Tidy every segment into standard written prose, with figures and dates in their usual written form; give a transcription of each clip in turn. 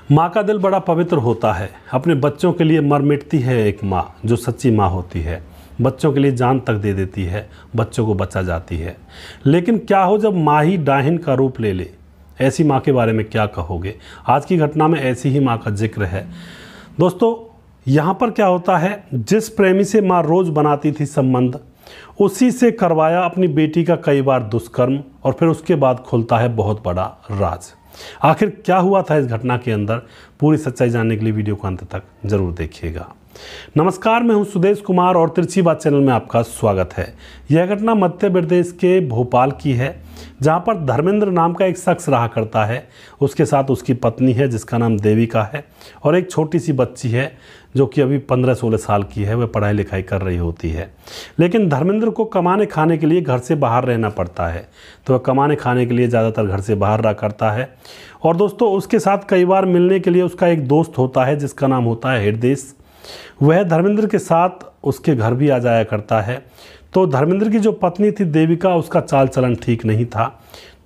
माँ का दिल बड़ा पवित्र होता है। अपने बच्चों के लिए मर मिटती है एक माँ जो सच्ची माँ होती है। बच्चों के लिए जान तक दे देती है, बच्चों को बचा जाती है। लेकिन क्या हो जब माँ ही डाहिन का रूप ले ले? ऐसी माँ के बारे में क्या कहोगे? आज की घटना में ऐसी ही माँ का जिक्र है। दोस्तों, यहाँ पर क्या होता है, जिस प्रेमी से माँ रोज़ बनाती थी संबंध, उसी से करवाया अपनी बेटी का कई बार दुष्कर्म और फिर उसके बाद खुलता है बहुत बड़ा राज। आखिर क्या हुआ था इस घटना के अंदर? पूरी सच्चाई जानने के लिए वीडियो को अंत तक जरूर देखिएगा। नमस्कार, मैं हूं सुदेश कुमार और तिरछी बात चैनल में आपका स्वागत है। यह घटना मध्य प्रदेश के भोपाल की है, जहां पर धर्मेंद्र नाम का एक शख्स रहा करता है। उसके साथ उसकी पत्नी है जिसका नाम देविका है और एक छोटी सी बच्ची है जो कि अभी 15-16 साल की है। वह पढ़ाई लिखाई कर रही होती है। लेकिन धर्मेंद्र को कमाने खाने के लिए घर से बाहर रहना पड़ता है, तो वह कमाने खाने के लिए ज़्यादातर घर से बाहर रहा करता है। और दोस्तों, उसके साथ कई बार मिलने के लिए उसका एक दोस्त होता है जिसका नाम होता है हृदय। वह धर्मेंद्र के साथ उसके घर भी आ जाया करता है। तो धर्मेंद्र की जो पत्नी थी देविका, उसका चाल चलन ठीक नहीं था।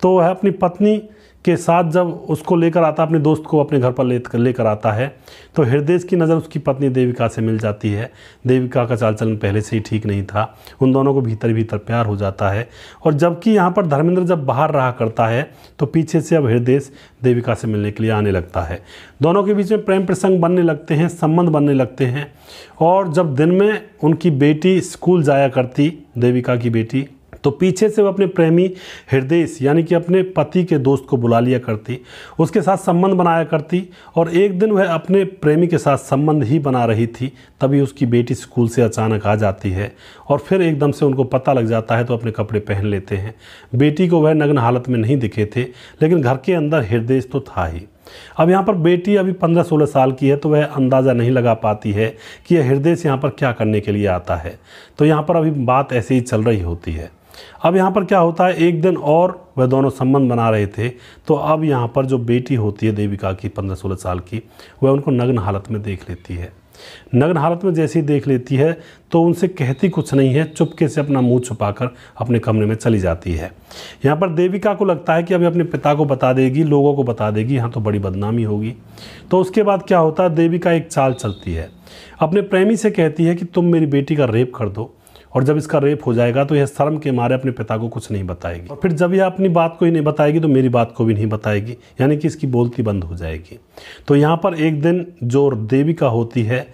तो वह अपनी पत्नी के साथ जब उसको लेकर आता, अपने दोस्त को अपने घर पर लेकर आता है, तो हृदय की नज़र उसकी पत्नी देविका से मिल जाती है। देविका का चाल चलन पहले से ही ठीक नहीं था। उन दोनों को भीतर भीतर प्यार हो जाता है। और जबकि यहाँ पर धर्मेंद्र जब बाहर रहा करता है तो पीछे से अब हृदय देविका से मिलने के लिए आने लगता है। दोनों के बीच में प्रेम प्रसंग बनने लगते हैं, संबंध बनने लगते हैं। और जब दिन में उनकी बेटी स्कूल जाया करती, देविका की बेटी, तो पीछे से वो अपने प्रेमी हृदय यानी कि अपने पति के दोस्त को बुला लिया करती, उसके साथ संबंध बनाया करती। और एक दिन वह अपने प्रेमी के साथ संबंध ही बना रही थी, तभी उसकी बेटी स्कूल से अचानक आ जाती है और फिर एकदम से उनको पता लग जाता है, तो अपने कपड़े पहन लेते हैं। बेटी को वह नग्न हालत में नहीं दिखे थे, लेकिन घर के अंदर हृदय तो था ही। अब यहाँ पर बेटी अभी 15-16 साल की है, तो वह अंदाज़ा नहीं लगा पाती है कि यह हृदय यहाँ पर क्या करने के लिए आता है। तो यहाँ पर अभी बात ऐसे ही चल रही होती है। अब यहाँ पर क्या होता है, एक दिन और वह दोनों संबंध बना रहे थे, तो अब यहाँ पर जो बेटी होती है देविका की 15-16 साल की, वह उनको नग्न हालत में देख लेती है। नग्न हालत में जैसे ही देख लेती है तो उनसे कहती कुछ नहीं है, चुपके से अपना मुंह छुपाकर अपने कमरे में चली जाती है। यहाँ पर देविका को लगता है कि अभी अपने पिता को बता देगी, लोगों को बता देगी, यहाँ तो बड़ी बदनामी होगी। तो उसके बाद क्या होता है, देविका एक चाल चलती है, अपने प्रेमी से कहती है कि तुम मेरी बेटी का रेप कर दो, और जब इसका रेप हो जाएगा तो यह शर्म के मारे अपने पिता को कुछ नहीं बताएगी। और फिर जब यह अपनी बात को ही नहीं बताएगी तो मेरी बात को भी नहीं बताएगी, यानी कि इसकी बोलती बंद हो जाएगी। तो यहाँ पर एक दिन जो देविका होती है,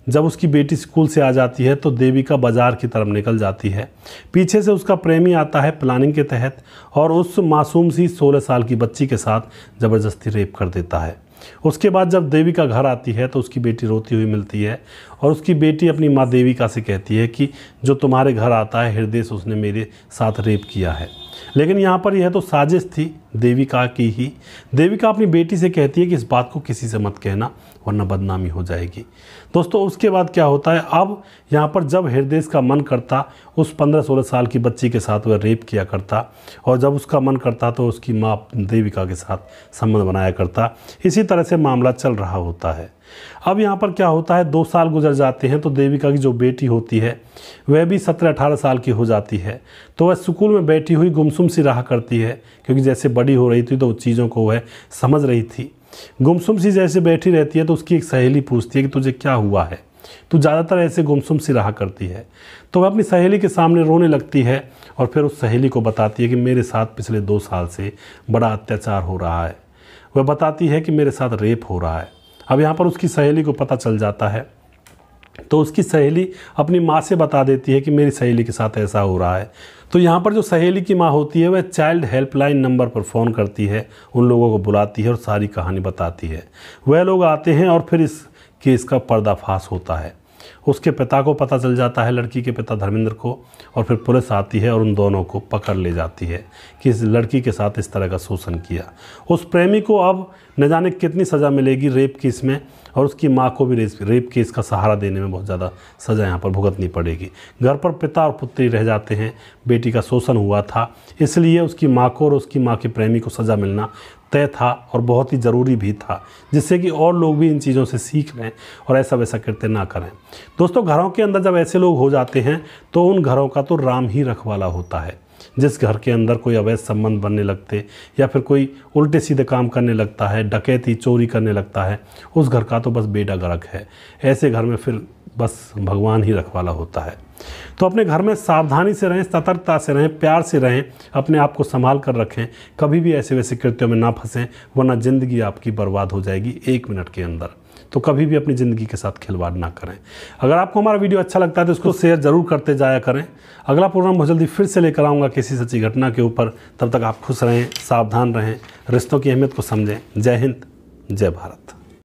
जब उसकी बेटी स्कूल से आ जाती है तो देविका बाजार की तरफ निकल जाती है। पीछे से उसका प्रेमी आता है प्लानिंग के तहत और उस मासूम सी 16 साल की बच्ची के साथ ज़बरदस्ती रेप कर देता है। उसके बाद जब देविका घर आती है तो उसकी बेटी रोती हुई मिलती है और उसकी बेटी अपनी माँ देविका से कहती है कि जो तुम्हारे घर आता है हृदय, उसने मेरे साथ रेप किया है। लेकिन यहाँ पर यह तो साजिश थी देविका की ही। देविका अपनी बेटी से कहती है कि इस बात को किसी से मत कहना, वरना बदनामी हो जाएगी। दोस्तों, उसके बाद क्या होता है, अब यहाँ पर जब हृदय का मन करता उस 15-16 साल की बच्ची के साथ वह रेप किया करता, और जब उसका मन करता तो उसकी माँ देविका के साथ संबंध बनाया करता। इसी तरह से मामला चल रहा होता है। अब यहाँ पर क्या होता है, 2 साल गुजर जाते हैं तो देविका की जो बेटी होती है वह भी 17-18 साल की हो जाती है। तो वह स्कूल में बैठी हुई गुमसुम सी रहा करती है, क्योंकि जैसे बड़ी हो रही थी तो चीज़ों को वह समझ रही थी। गुमसुम सी जैसे बैठी रहती है तो उसकी एक सहेली पूछती है कि तुझे क्या हुआ है, तू ज़्यादातर ऐसे गुमसुम सी रहा करती है। तो वह अपनी सहेली के सामने रोने लगती है और फिर उस सहेली को बताती है कि मेरे साथ पिछले 2 साल से बड़ा अत्याचार हो रहा है। वह बताती है कि मेरे साथ रेप हो रहा है। अब यहाँ पर उसकी सहेली को पता चल जाता है, तो उसकी सहेली अपनी माँ से बता देती है कि मेरी सहेली के साथ ऐसा हो रहा है। तो यहाँ पर जो सहेली की माँ होती है वह चाइल्ड हेल्पलाइन नंबर पर फ़ोन करती है, उन लोगों को बुलाती है और सारी कहानी बताती है। वह लोग आते हैं और फिर इस केस का पर्दाफाश होता है। उसके पिता को पता चल जाता है, लड़की के पिता धर्मेंद्र को, और फिर पुलिस आती है और उन दोनों को पकड़ ले जाती है कि इस लड़की के साथ इस तरह का शोषण किया। उस प्रेमी को अब न जाने कितनी सज़ा मिलेगी रेप केस में, और उसकी माँ को भी रेप केस का सहारा देने में बहुत ज़्यादा सज़ा यहाँ पर भुगतनी पड़ेगी। घर पर पिता और पुत्री रह जाते हैं। बेटी का शोषण हुआ था, इसलिए उसकी माँ को और उसकी माँ के प्रेमी को सज़ा मिलना तय था और बहुत ही ज़रूरी भी था, जिससे कि और लोग भी इन चीज़ों से सीख लें और ऐसा वैसा कृत्य ना करें। दोस्तों, घरों के अंदर जब ऐसे लोग हो जाते हैं तो उन घरों का तो राम ही रखवाला होता है। जिस घर के अंदर कोई अवैध संबंध बनने लगते या फिर कोई उल्टे सीधे काम करने लगता है, डकैती चोरी करने लगता है, उस घर का तो बस बेड़ा गर्क है। ऐसे घर में फिर बस भगवान ही रखवाला होता है। तो अपने घर में सावधानी से रहें, सतर्कता से रहें, प्यार से रहें, अपने आप को संभाल कर रखें, कभी भी ऐसे वैसे कृत्यों में ना फंसें, वरना ज़िंदगी आपकी बर्बाद हो जाएगी 1 मिनट के अंदर। तो कभी भी अपनी ज़िंदगी के साथ खिलवाड़ ना करें। अगर आपको हमारा वीडियो अच्छा लगता है तो इसको शेयर ज़रूर करते जाया करें। अगला प्रोग्राम बहुत जल्दी फिर से लेकर आऊँगा किसी सच्ची घटना के ऊपर। तब तक आप खुश रहें, सावधान रहें, रिश्तों की अहमियत को समझें। जय हिंद, जय भारत।